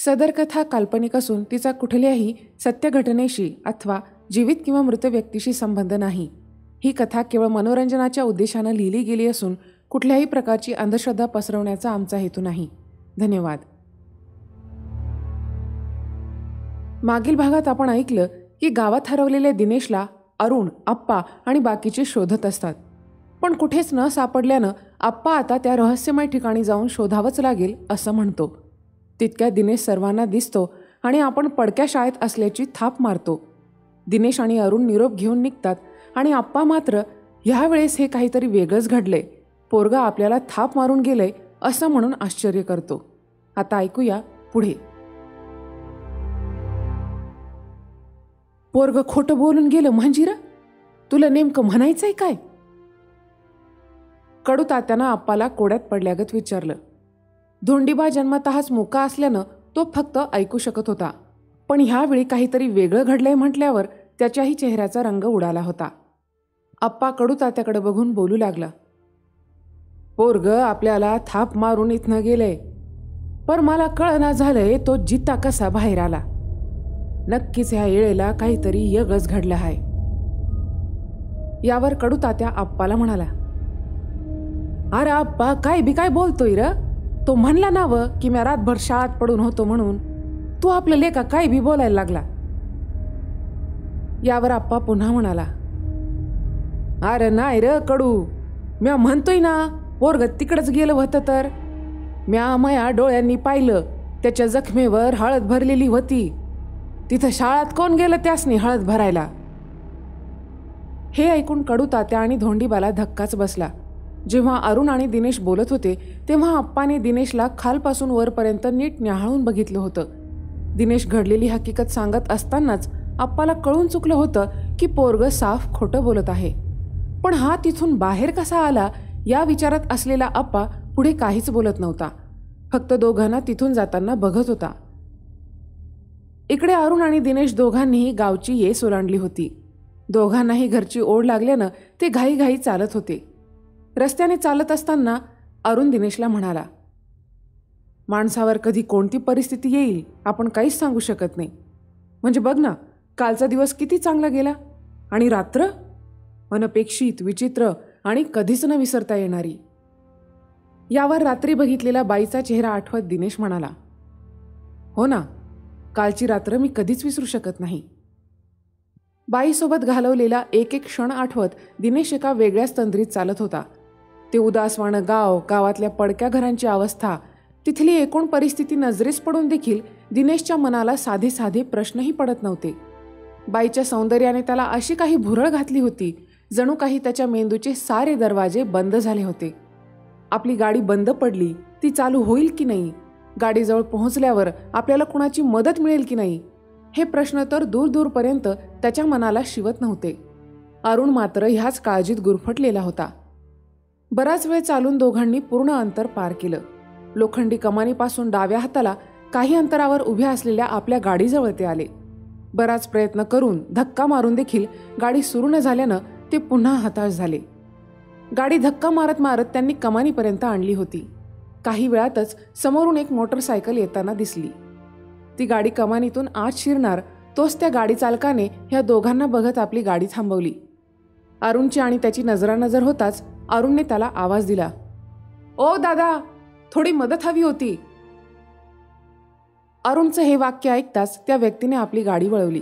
सदर कथा काल्पनिक असून तिचा कुठल्याही सत्य घटनेशी अथवा जीवित किंवा मृत व्यक्तीशी संबंध नाही. ही कथा केवळ मनोरंजनाच्या उद्देशानं लिहिली गेली असून कुठल्याही प्रकारची अंधश्रद्धा पसरवण्याचा आमचा हेतू नाही. धन्यवाद. मागील भागात आपण ऐकलं की गावात हरवलेल्या दिनेशला अरुण, आप्पा आणि बाकीचे शोधत असतात. पण कुठेच न सापडल्यानं आप्पा आता त्या रहस्यमय ठिकाणी जाऊन शोधावंच लागेल असं म्हणतो. तितक्यात दिनेश सर्वांना दिसतो आणि आपण पडक्या शाळेत असल्याची थाप मारतो. दिनेश आणि अरुण निरोप घेऊन निघतात आणि आप्पा मात्र ह्यावेळेस हे काहीतरी वेगळंच घडलंय, पोरगा आपल्याला थाप मारून गेलंय असं म्हणून आश्चर्य करतो. आता ऐकूया पुढे. पोरग खोटं बोलून गेलं मंजिरा, तुला नेमकं म्हणायचंय काय? कडू तात्यानं आप्पाला कोड्यात पडल्यागत विचारलं. धोंडीबा जन्मतःच मुका असल्यानं तो फक्त ऐकू शकत होता. पण ह्यावेळी काहीतरी वेगळं घडलंय म्हटल्यावर त्याच्याही चेहऱ्याचा रंग उडाला होता. आप्पा कडू तात्याकडे बघून बोलू लागला. पोरग आपल्याला थाप मारून इथनं गेलंय, पर मला कळना झालंय तो जित्ता कसा बाहेर आला. नक्कीच ह्या येळेला काहीतरी यगच घडलं आहे. यावर कडू तात्या आप्पाला म्हणाला, अरे आप्पा काय बी काय बोलतोय र? तो म्हणला नाव की मी रातभर शाळेत पडून होतो म्हणून तू आपलं लेका काय बी बोलायला लागला. यावर आप्पा पुन्हा म्हणाला, अरे नाही र कडू, म्या म्हणतोय ना पोरग तिकडच गेलं होतं तर. म्या माया डोळ्यांनी पाहिलं, त्याच्या जखमेवर हळद भरलेली होती. तिथं शाळेत कोण गेलं त्यासनी हळद भरायला? हे ऐकून कडू तात्या आणि धोंडीबाला धक्काच बसला. जेव्हा अरुण आणि दिनेश बोलत होते तेव्हा आप्पाने दिनेशला खालपासून वरपर्यंत नीट न्याहाळून बघितलं होतं. दिनेश घडलेली हकीकत सांगत असतानाच आप्पाला कळून चुकलं होतं की पोरग साफ खोटं बोलत आहे. पण हा तिथून बाहेर कसा आला या विचारात असलेला आप्पा पुढे काहीच बोलत नव्हता, फक्त दोघांना तिथून जाताना बघत होता. इकडे अरुण आणि दिनेश दोघांनीही गावची येस ओलांडली होती. दोघांनाही घरची ओढ लागल्यानं ते घाईघाई चालत होते. रस्त्याने चालत असताना अरुण दिनेशला म्हणाला, माणसावर कधी कोणती परिस्थिती येईल आपण काहीच सांगू शकत नाही. म्हणजे बघ ना, कालचा दिवस किती चांगला गेला आणि रात्र अनपेक्षित, विचित्र आणि कधीच न विसरता येणारी. यावर रात्री बघितलेला बाईचा चेहरा आठवत दिनेश म्हणाला, हो ना, कालची रात्र मी कधीच विसरू शकत नाही. बाईसोबत घालवलेला एक एक क्षण आठवत दिनेश एका वेगळ्याच तंद्रीत चालत होता. ते उदासवाणं गाव, गावातल्या पडक्या घरांची अवस्था, तिथली एकूण परिस्थिती नजरेस पडून देखील दिनेशच्या मनाला साधे साधे प्रश्नही पडत नव्हते. बाईच्या सौंदर्याने त्याला अशी काही भुरळ घातली होती, जणू काही त्याच्या मेंदूचे सारे दरवाजे बंद झाले होते. आपली गाडी बंद पडली, ती चालू होईल की नाही? गाडीजवळ पोहोचल्यावर आपल्याला कुणाची मदत मिळेल की नाही? हे प्रश्न तर दूर दूरपर्यंत त्याच्या मनाला शिवत नव्हते. अरुण मात्र ह्याच काळजीत गुरफटलेला होता. बराच वेळ चालून दोघांनी पूर्ण अंतर पार केलं. लोखंडी कमानीपासून डाव्या हाताला काही अंतरावर उभ्या असलेल्या आपल्या गाडीजवळ ते आले. बराच प्रयत्न करून धक्का मारून देखील गाडी सुरू न झाल्यानं ते पुन्हा हताश झाले. गाडी धक्का मारत मारत त्यांनी कमानीपर्यंत आणली होती. काही वेळातच समोरून एक मोटरसायकल येताना दिसली. ती गाडी कमानीतून आत शिरणार तोच त्या गाडी चालकाने ह्या दोघांना बघत आपली गाडी थांबवली. अरुणची आणि त्याची नजरानजर होताच अरुणने त्याला आवाज दिला, ओ दादा, थोडी मदत हवी होती. अरुणचं हे वाक्य ऐकताच त्या व्यक्तीने आपली गाडी वळवली.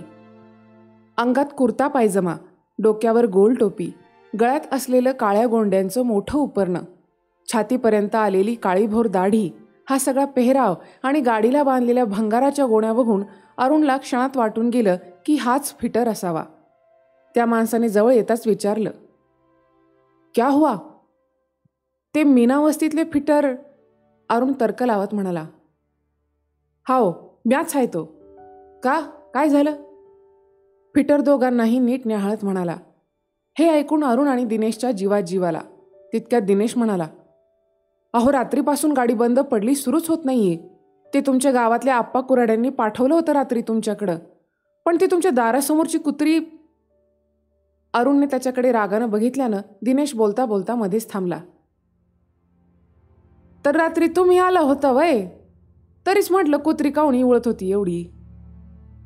अंगात कुर्ता पायजमा, डोक्यावर गोल टोपी, गळ्यात असलेलं काळ्या गोंड्यांचं मोठं उपरणं, छातीपर्यंत आलेली काळीभोर दाढी, हा सगळा पेहराव आणि गाडीला बांधलेल्या भंगाराच्या गोण्या बघून अरुणला क्षणात वाटून गेलं की हाच फिटर असावा. त्या माणसाने जवळ येताच विचारलं, क्या हुआ? ते मीना वस्तीतले फिटर. अरुण तर्क लावत म्हणाला, हाओ, म्याच आहे तो. का, काय झालं? फिटर दोघांनाही नीट न्याहाळत म्हणाला. हे ऐकून अरुण आणि दिनेशच्या जीवात जीव आला. तितक्यात दिनेश म्हणाला, अहो, रात्रीपासून गाडी बंद पडली, सुरूच होत नाहीये. ते तुमच्या गावातल्या आप्पा कुराड्यांनी पाठवलं होतं रात्री तुमच्याकडं, पण ती तुमच्या दारासमोरची कुत्री. अरुणने त्याच्याकडे रागानं बघितल्यानं दिनेश बोलता बोलता मध्येच थांबला. तर रात्री तुम्ही आला होता वय? तरीच म्हटलं कुत्री कावणी उळत होती एवढी.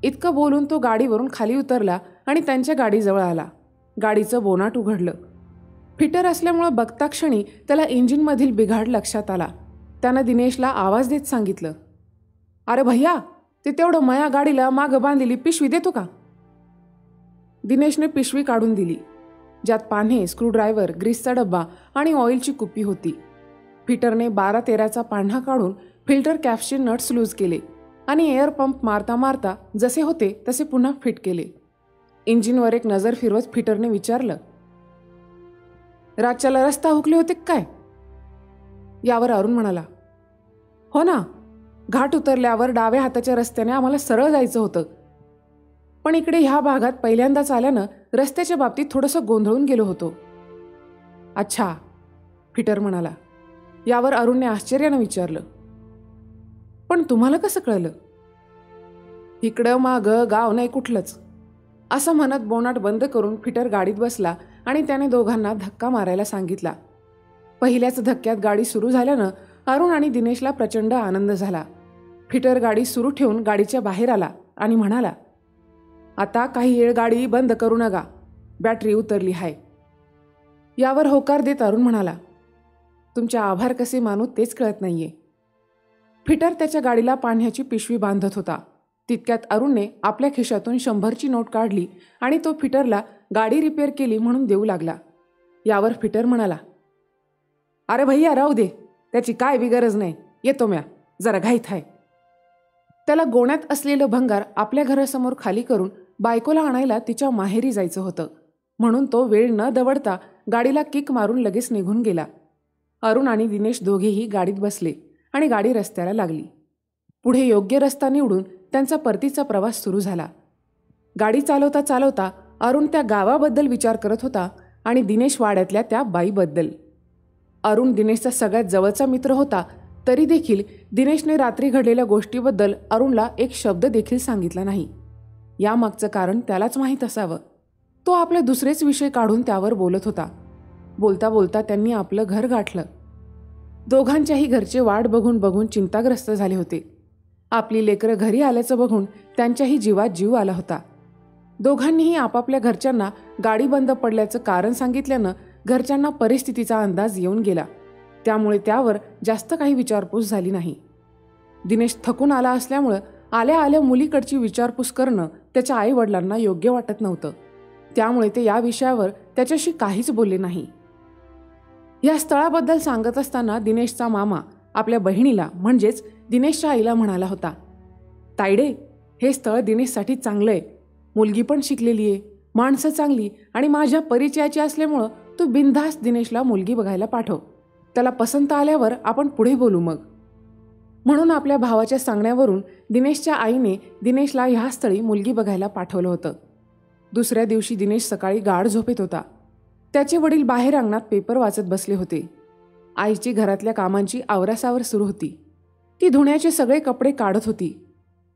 इतकं बोलून तो गाडीवरून खाली उतरला आणि त्यांच्या गाडीजवळ आला. गाडीचं बोनाट उघडलं. फिटर असल्यामुळं बघता क्षणी त्याला इंजिनमधील बिघाड लक्षात आला. त्यानं दिनेशला आवाज देत सांगितलं, अरे भैया, ते तेवढं माया गाडीला मागं बांधलेली पिशवी देतो का? दिनेशने पिशवी काढून दिली, ज्यात पान्हे, स्क्रूड्रायव्हर, ग्रीसचा डब्बा आणि ऑइलची कुप्पी होती. फिटरने 12-13चा पान्हा काढून फिल्टर कॅप्सचे नट्स लूज केले आणि एअर पंप मारता मारता जसे होते तसे पुन्हा फिट केले. इंजिनवर एक नजर फिरवत फिटरने विचारलं, रातच्याला रस्ता हुकले होते काय? यावर अरुण म्हणाला, हो ना, घाट उतरल्यावर डाव्या हाताच्या रस्त्याने आम्हाला सरळ जायचं होतं, पण इकडे ह्या भागात पहिल्यांदाच आल्यानं रस्त्याच्या बाबतीत थोडंसं गोंधळून गेलो होतो. अच्छा, फिटर म्हणाला. यावर अरुणने आश्चर्यानं विचारलं, पण तुम्हाला कसं कळलं? इकडं मागं गाव नाही कुठलंच, असं म्हणत बोनाट बंद करून फिटर गाडीत बसला आणि त्याने दोघांना धक्का मारायला सांगितला. पहिल्याच धक्क्यात गाडी सुरू झाल्यानं अरुण आणि दिनेशला प्रचंड आनंद झाला. फिटर गाडी सुरू ठेवून गाडीच्या बाहेर आला आणि म्हणाला, आता काही वेळ गाडी बंद करू नका, बॅटरी उतरली आहे. यावर होकार देत अरुण म्हणाला, तुमचे आभार कसे मानू तेच कळत नाहीये. फिटर त्याच्या गाडीला पाण्याची पिशवी बांधत होता. तितक्यात अरुणने आपल्या खिशातून 100ची नोट काढली आणि तो फिटरला गाडी रिपेअर केली म्हणून देऊ लागला. यावर फिटर म्हणाला, अरे भैया राहू दे, त्याची काय बी गरज नाही, येतो म्या, जरा घाईत आहे. त्याला गोण्यात असलेलं भंगार आपल्या घरासमोर खाली करून बायकोला आणायला तिच्या माहेरी जायचं होतं, म्हणून तो वेळ न दवडता गाडीला किक मारून लगेच निघून गेला. अरुण आणि दिनेश दोघेही गाडीत बसले आणि गाडी रस्त्याला लागली. पुढे योग्य रस्ता निवडून त्यांचा परतीचा प्रवास सुरू झाला. गाडी चालवता चालवता अरुण त्या गावाबद्दल विचार करत होता आणि दिनेश वाड्यातल्या त्या बाईबद्दल. अरुण दिनेशचा सगळ्यात जवळचा मित्र होता, तरी देखील दिनेशने रात्री घडलेल्या गोष्टीबद्दल अरुणला एक शब्द देखील सांगितला नाही. यामागचं कारण त्यालाच माहीत असावं. तो आपले दुसरेच विषय काढून त्यावर बोलत होता. बोलता बोलता त्यांनी आपलं घर गाठलं. दोघांच्याही घरचे वाट बघून बघून चिंताग्रस्त झाले होते. आपली लेकरं घरी आल्याचं बघून त्यांच्याही जीवात जीव आला होता. दोघांनीही आपापल्या घरच्यांना गाडी बंद पडल्याचं कारण सांगितल्यानं घरच्यांना परिस्थितीचा अंदाज येऊन गेला. त्यामुळे त्यावर जास्त काही विचारपूस झाली नाही. दिनेश थकून आला असल्यामुळं आल्या आल्या मुलीकडची विचारपूस करणं त्याच्या आईवडिलांना योग्य वाटत नव्हतं. त्यामुळे ते या विषयावर त्याच्याशी काहीच बोलले नाही. या स्थळाबद्दल सांगत असताना दिनेशचा मामा आपल्या बहिणीला म्हणजेच दिनेशच्या आईला म्हणाला होता, तायडे, हे स्थळ दिनेशसाठी चांगलं आहे. मुलगी पण शिकलेली आहे, माणसं चांगली आणि माझ्या परिचयाची असल्यामुळं तू बिनधास्त दिनेशला मुलगी बघायला पाठव. त्याला पसंत आल्यावर आपण पुढे बोलू मग. म्हणून आपल्या भावाच्या सांगण्यावरून दिनेशच्या आईने दिनेशला ह्या स्थळी मुलगी बघायला पाठवलं होतं. दुसऱ्या दिवशी दिनेश सकाळी गाढ झोपेत होता. त्याचे वडील बाहेर अंगणात पेपर वाचत बसले होते. आईची घरातल्या कामांची आवरासावर सुरू होती. ती धुण्याचे सगळे कपडे काढत होती.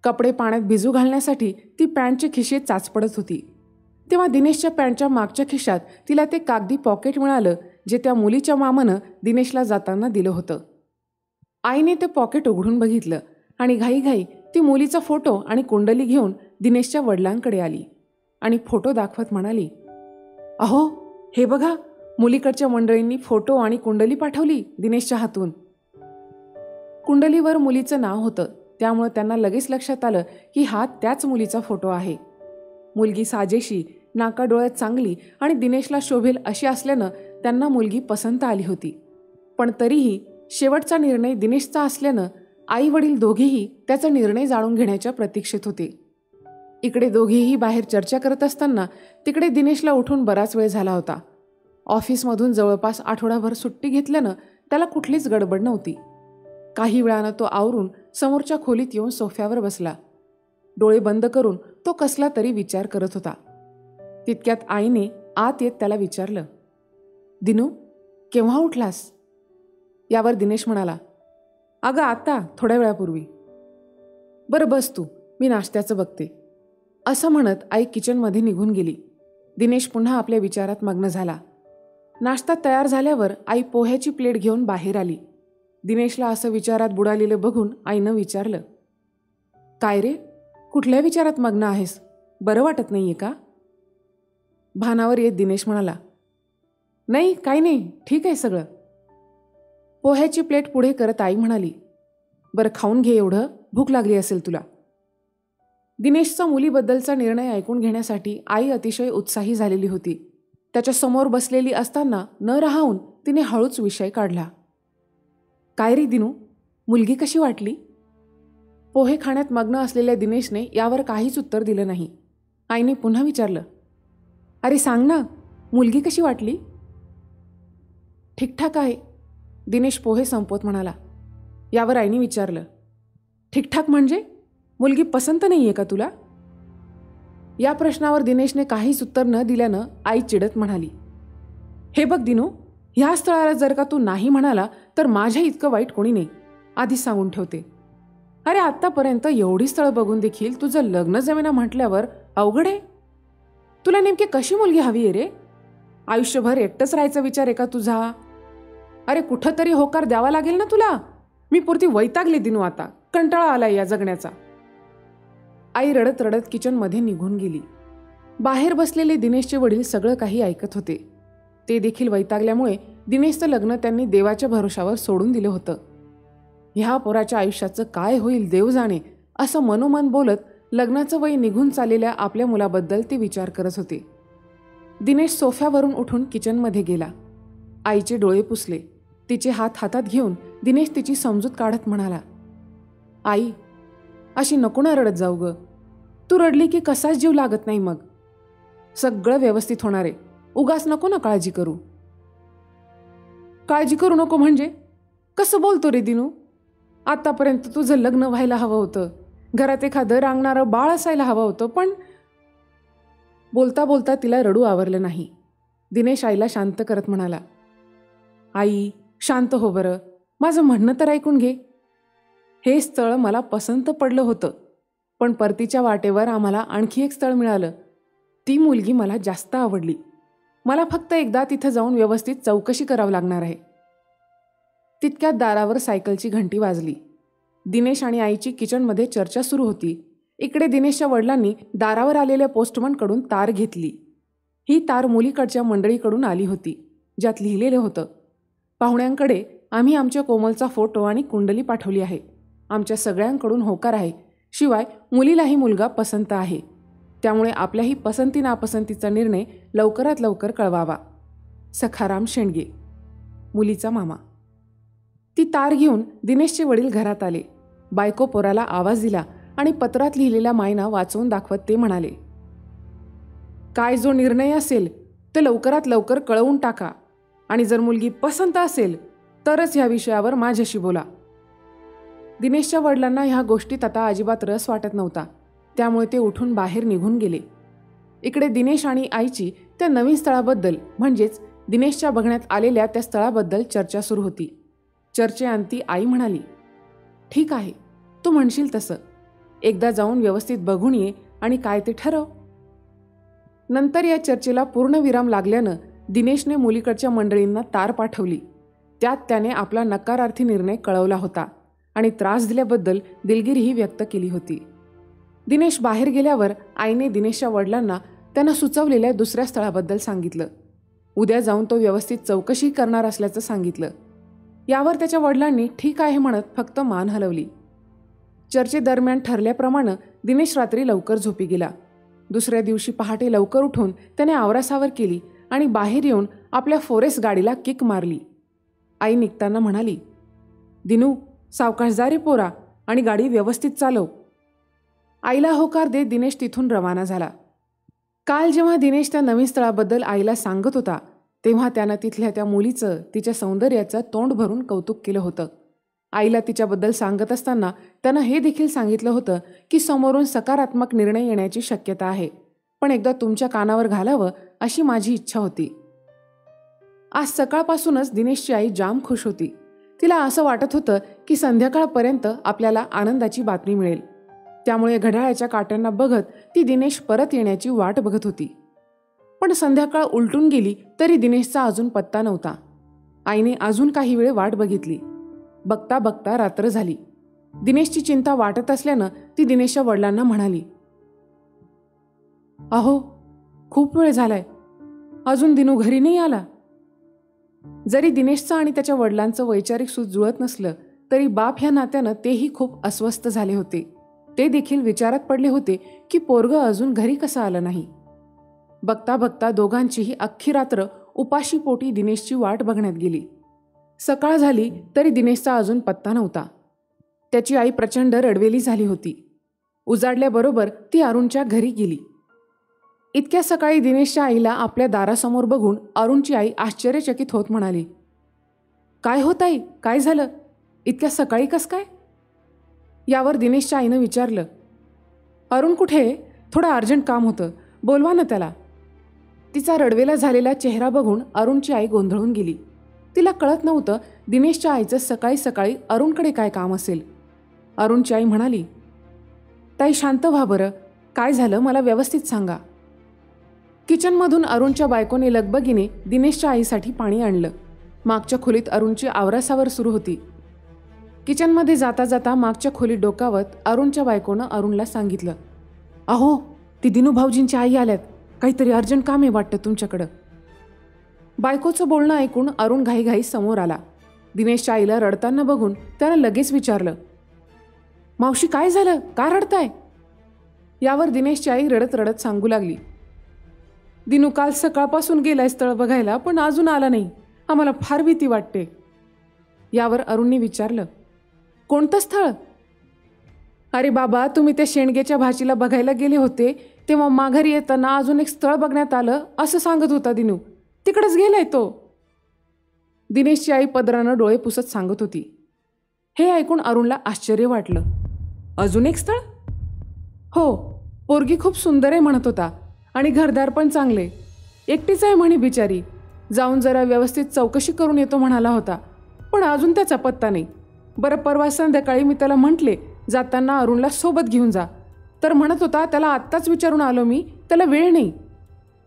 कपडे पाण्यात भिजू घालण्यासाठी ती पॅन्टचे खिशे चाचपडत होती. तेव्हा दिनेशच्या पॅन्टच्या मागच्या खिशात तिला ते कागदी पॉकेट मिळालं, जे त्या मुलीच्या मामानं दिनेशला जाताना दिलं होतं. आईने ते पॉकेट उघडून बघितलं आणि घाईघाई ती मुलीचा फोटो आणि कुंडली घेऊन दिनेशच्या वडिलांकडे आली आणि फोटो दाखवत म्हणाली, अहो, हे बघा, मुलीकडच्या मंडळींनी फोटो आणि कुंडली पाठवली दिनेशच्या हातून. कुंडलीवर मुलीचं नाव होतं, त्यामुळे त्यांना लगेच लक्षात आलं की हा त्याच मुलीचा फोटो आहे. मुलगी साजेशी, नाकाडोळ्यात चांगली आणि दिनेशला शोभेल अशी असल्यानं त्यांना मुलगी पसंत आली होती. पण तरीही शेवटचा निर्णय दिनेशचा असल्यानं आई वडील दोघेही त्याचा निर्णय जाणून घेण्याच्या प्रतीक्षेत होते. इकडे दोघेही बाहेर चर्चा करत असताना तिकडे दिनेशला उठून बराच वेळ झाला होता. ऑफिसमधून जवळपास आठवडाभर सुट्टी घेतल्यानं त्याला कुठलीच गडबड नव्हती. काही वेळानं तो आवरून समोरच्या खोलीत येऊन सोफ्यावर बसला. डोळे बंद करून तो कसला तरी विचार करत होता. तितक्यात आईने आत येत त्याला विचारलं, दिनू, केव्हा उठलास? यावर दिनेश म्हणाला, अगं आता, थोड्या वेळापूर्वी. बरं बस तू, मी नाश्त्याचं बघते. असं म्हणत आई किचनमध्ये निघून गेली. दिनेश पुन्हा आपल्या विचारात मग्न झाला. नाश्ता तयार झाल्यावर आई पोह्याची प्लेट घेऊन बाहेर आली. दिनेशला असं विचारात बुडालेलं बघून आईनं विचारलं, काय रे, कुठल्या विचारात मग्न आहेस? बरं वाटत नाहीये का? भानावर येत दिनेश म्हणाला, नाही काही नाही, ठीक आहे सगळं. पोह्याची प्लेट पुढे करत आई म्हणाली, बरं खाऊन घे, एवढं भूक लागली असेल तुला. दिनेशचा मुलीबद्दलचा निर्णय ऐकून घेण्यासाठी आई अतिशय उत्साही झालेली होती. त्याच्या समोर बसलेली असताना न राहून तिने हळूच विषय काढला. काय रे दिनू, मुलगी कशी वाटली? पोहे खाण्यात मग्न असलेल्या दिनेशने यावर काहीच उत्तर दिलं नाही. आईने पुन्हा विचारलं, अरे सांग ना, मुलगी कशी वाटली? ठीकठाक आहे, दिनेश पोहे संपवत म्हणाला. यावर आईने विचारलं, ठीकठाक म्हणजे मुलगी पसंत नाही आहे का तुला? या प्रश्नावर दिनेशने काहीच उत्तर न दिल्यानं आई चिडत म्हणाली, हे बघ दिनू, ह्या स्थळाला जर का तू नाही म्हणाला तर माझ्या इतकं वाईट कोणी नाही, आधीच सांगून ठेवते. अरे आत्तापर्यंत एवढी स्थळं बघून देखील तुझं लग्न जमेना म्हटल्यावर अवघड आहे. तुला नेमकी कशी मुलगी हवी आहे रे? आयुष्यभर एकटंच राहायचा विचार आहे का तुझा? अरे कुठंतरी होकार द्यावा लागेल ना तुला. मी पुरती वैतागले दिनू, आता कंटाळा आलाय या जगण्याचा. आई रडत रडत किचनमध्ये निघून गेली. बाहेर बसलेले दिनेशचे वडील सगळं काही ऐकत होते. ते देखील वैतागल्यामुळे दिनेशचं लग्न त्यांनी देवाच्या भरोशावर सोडून दिलं होतं. ह्या पोराच्या आयुष्याचं काय होईल देव जाणे, असं मनोमन बोलत लग्नाचं वय निघून चाललेल्या आपल्या मुलाबद्दल ते विचार करत होते. दिनेश सोफ्यावरून उठून किचनमध्ये गेला. आईचे डोळे पुसले. तिचे हात हातात घेऊन दिनेश तिची समजूत काढत म्हणाला, आई, अशी नको ना रडत जाऊ ग. तू रडली की कसाच जीव लागत नाही मग. सगळं व्यवस्थित होणार आहे, उगाच नको ना काळजी करू. काळजी करू नको म्हणजे कसं बोलतो रे दिनू? आतापर्यंत तुझं लग्न व्हायला हवं होतं, घरात एखादं रांगणारं बाळ असायला हवं होतं, पण बोलता बोलता तिला रडू आवरलं नाही. दिनेश आईला शांत करत म्हणाला, आई शांत हो बरं, माझं म्हणणं तर ऐकून घे. हे स्थळ मला पसंत पडलं होतं, पण परतीच्या वाटेवर आम्हाला आणखी एक स्थळ मिळालं. ती मुलगी मला जास्त आवडली. मला फक्त एकदा तिथं जाऊन व्यवस्थित चौकशी करावं लागणार आहे. तितक्यात दारावर सायकलची घंटी वाजली. दिनेश आणि आईची किचनमध्ये चर्चा सुरू होती. इकडे दिनेशच्या वडिलांनी दारावर आलेल्या पोस्टमनकडून तार घेतली. ही तार मुलीकडच्या मंडळीकडून आली होती, ज्यात लिहिलेलं होतं, पाहुण्यांकडे आम्ही आमच्या कोमलचा फोटो आणि कुंडली पाठवली आहे. आमच्या सगळ्यांकडून होकार आहे. शिवाय मुलीलाही मुलगा पसंत आहे. त्यामुळे आपल्याही पसंती नापसंतीचा निर्णय लवकरात लवकर कळवावा. सखाराम शेंडगे, मुलीचा मामा. ती तार घेऊन दिनेशचे वडील घरात आले. बायको पोराला आवाज दिला आणि पत्रात लिहिलेला मायना वाचवून दाखवत ते म्हणाले, काय जो निर्णय असेल तो लवकरात लवकर कळवून टाका, आणि जर मुलगी पसंत असेल तरच ह्या विषयावर माझ्याशी बोला. दिनेशच्या वडिलांना ह्या गोष्टीत आता अजिबात रस वाटत नव्हता. त्यामुळे ते उठून बाहेर निघून गेले. इकडे दिनेश आणि आईची त्या नवीन स्थळाबद्दल, म्हणजेच दिनेशच्या बघण्यात आलेल्या त्या स्थळाबद्दल चर्चा सुरू होती. चर्चेअंती आई म्हणाली, ठीक आहे, तू म्हणशील तसं. एकदा जाऊन व्यवस्थित बघून ये आणि काय ते ठरव. नंतर या चर्चेला पूर्ण विराम लागल्यानं दिनेशने मुलीकडच्या मंडळींना तार पाठवली. त्यात त्याने आपला नकारार्थी निर्णय कळवला होता आणि त्रास दिल्याबद्दल दिलगिरीही व्यक्त केली होती. दिनेश बाहेर गेल्यावर आईने दिनेशच्या वडिलांना त्यांना सुचवलेल्या दुसऱ्या स्थळाबद्दल सांगितलं. उद्या जाऊन तो व्यवस्थित चौकशी करणार असल्याचं सांगितलं. यावर त्याच्या वडिलांनी ठीक आहे म्हणत फक्त मान हलवली. चर्चेदरम्यान ठरल्याप्रमाणे दिनेश रात्री लवकर झोपी गेला. दुसऱ्या दिवशी पहाटे लवकर उठून त्याने आवरासावर केली आणि बाहेर येऊन आपल्या फोरेस्ट गाडीला किक मारली. आई निघताना म्हणाली, दिनू, सावकाश जा रे पोरा, आणि गाडी व्यवस्थित चालव. आईला होकार देत दिनेश तिथून रवाना झाला. काल जेव्हा दिनेश त्या नवीन स्थळाबद्दल आईला सांगत होता तेव्हा त्यानं तिथल्या त्या मुलीचं, तिच्या सौंदर्याचं तोंड भरून कौतुक केलं होतं. आईला तिच्याबद्दल सांगत असताना त्यानं हे देखील सांगितलं होतं की समोरून सकारात्मक निर्णय येण्याची शक्यता आहे, पण एकदा तुमच्या कानावर घालावं अशी माझी इच्छा होती. आज सकाळपासूनच दिनेशची आई जाम खुश होती. तिला असं वाटत होतं की संध्याकाळपर्यंत आपल्याला आनंदाची बातमी मिळेल. त्यामुळे घड्याळाच्या काट्यांना बघत ती दिनेश परत येण्याची वाट बघत होती. पण संध्याकाळ उलटून गेली तरी दिनेशचा अजून पत्ता नव्हता. आईने अजून काही वेळ वाट बघितली. बघता बघता रात्र झाली. दिनेशची चिंता वाटत असल्यानं ती दिनेशच्या वडिलांना म्हणाली, अहो, खूप वेळ झालाय, अजून दिनू घरी नाही आला. जरी दिनेशचं आणि त्याच्या वडिलांचं वैचारिक सूत जुळत नसलं तरी बाप ह्या नात्यानं तेही खूप अस्वस्थ झाले होते. ते देखील विचारात पडले होते की पोरगं अजून घरी कसं आलं नाही. बघता बघता दोघांचीही अख्खी रात्र उपाशी पोटी दिनेशची वाट बघण्यात गेली. सकाळ झाली तरी दिनेशचा अजून पत्ता नव्हता. त्याची आई प्रचंड रडवेली झाली होती. उजाडल्याबरोबर ती अरुणच्या घरी गेली. इतक्या सकाळी दिनेशच्या आईला आपल्या दारासमोर बघून अरुणची आई आश्चर्यचकित होत म्हणाली, काय होत आई, काय झालं, इतक्या सकाळी कस काय? यावर दिनेशच्या आईनं विचारलं, अरुण कुठे? थोडं अर्जंट काम होतं, बोलवा ना त्याला. तिचा रडवेला झालेला चेहरा बघून अरुणची आई गोंधळून गेली. तिला कळत नव्हतं दिनेशच्या आईचं सकाळी सकाळी अरुणकडे काय काम असेल. अरुणची आई म्हणाली, ताई शांत व्हा बरं, काय झालं मला व्यवस्थित सांगा. किचनमधून अरुणच्या बायकोने लगबगीने दिनेशच्या आईसाठी पाणी आणलं. मागच्या खोलीत अरुणची आवरासावर सुरू होती. किचनमध्ये जाता जाता मागच्या खोलीत डोकावत अरुणच्या बायकोनं अरुणला सांगितलं, अहो, ती दिनू भाऊजींची आई आल्यात, काहीतरी अर्जंट काम आहे वाटतं तुमच्याकडं. बायकोचं बोलणं ऐकून अरुण घाईघाई समोर आला. दिनेशच्या आईला रडताना बघून त्यानं लगेच विचारलं, मावशी काय झालं, का रडताय? यावर दिनेशची आई रडत रडत सांगू लागली, दिनू काल सकाळपासून गेलाय स्थळ बघायला, पण अजून आला नाही, आम्हाला फार भीती वाटते. यावर अरुणने विचारलं, कोणतं स्थळ? अरे बाबा, तुम्ही त्या शेणगेच्या भाचीला बघायला गेले होते तेव्हा माघारी येताना अजून एक स्थळ बघण्यात आलं असं सांगत होता दिनू, तिकडेच गेलाय तो. दिनेशची आई पदरानं डोळे पुसत सांगत होती. हे ऐकून अरुणला आश्चर्य वाटलं. अजून एक स्थळ? हो, पोरगी खूप सुंदर आहे म्हणत होता आणि घरदार पण चांगले, एकटीच आहे म्हणे बिचारी, जाऊन जरा व्यवस्थित चौकशी करून येतो म्हणाला होता, पण अजून त्याचा पत्ता नाही. बरं, परवा संध्याकाळी मी त्याला म्हटले जाताना अरुणला सोबत घेऊन जा, तर म्हणत होता त्याला आत्ताच विचारून आलो मी, त्याला वेळ नाही.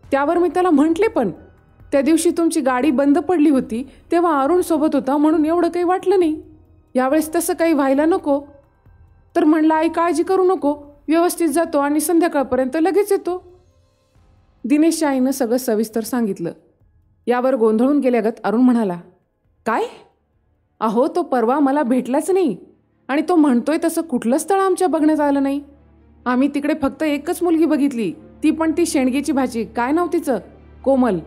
त्यावर मी त्याला म्हटले, पण त्या दिवशी तुमची गाडी बंद पडली होती तेव्हा अरुण सोबत होता म्हणून एवढं काही वाटलं नाही. यावेळेस तसं काही व्हायला नको. तर म्हणलं, आई काळजी करू नको, व्यवस्थित जातो आणि संध्याकाळपर्यंत लगेच येतो. दिनेशच्या आईनं सगळं सविस्तर सांगितलं. यावर गोंधळून गेल्यागत अरुण म्हणाला, काय? अहो, तो परवा मला भेटलाच नाही आणि तो म्हणतोय तसं कुठलं स्थळ आमच्या बघण्यात आलं नाही. आम्ही तिकडे फक्त एकच मुलगी बघितली, ती पण ती शेणगेची भाची, काय नाव तिचं, कोमल.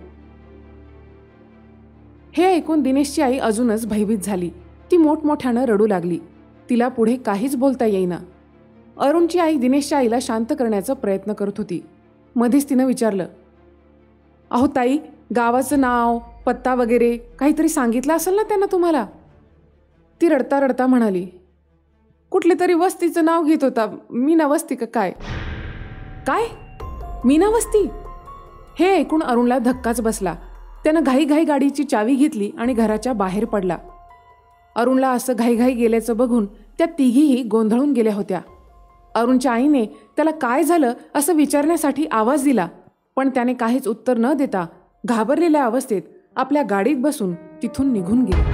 हे ऐकून दिनेशची आई अजूनच भयभीत झाली. ती मोठमोठ्यानं रडू लागली. तिला पुढे काहीच बोलता येईना. अरुणची आई दिनेशच्या आईला शांत करण्याचा प्रयत्न करत होती. मध्येच तिनं विचारलं, अहो ताई, गावाचं नाव, पत्ता वगैरे काहीतरी सांगितलं असेल ना त्यांना तुम्हाला? ती रडता रडता म्हणाली, कुठले तरी वस्तीचं नाव घेत होता, मीना वस्ती का काय? काय, मीना वस्ती? हे ऐकून अरुणला धक्काच बसला. त्यानं घाईघाई गाडीची चावी घेतली आणि घराच्या बाहेर पडला. अरुणला असं घाईघाई गेल्याचं बघून त्या तिघीही गोंधळून गेल्या होत्या. अरुणच्या आईने त्याला काय झालं असं विचारण्यासाठी आवाज दिला, पण त्याने काहीच उत्तर न देता घाबरलेल्या अवस्थेत आपल्या गाडीत बसून तिथून निघून गेला.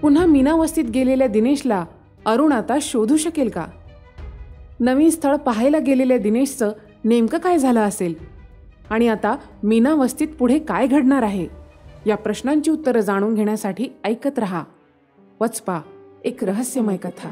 पुन्हा मीना वस्तीत गेलेल्या दिनेशला अरुण आता शोधू शकेल का? नवीन स्थळ पाहायला गेलेल्या दिनेशचं नेमकं काय झालं असेल? आणि आता मीना वस्तीत पुढे काय घडणार आहे? या प्रश्नांची उत्तरं जाणून घेण्यासाठी ऐकत रहा वचपा, एक रहस्यमय कथा.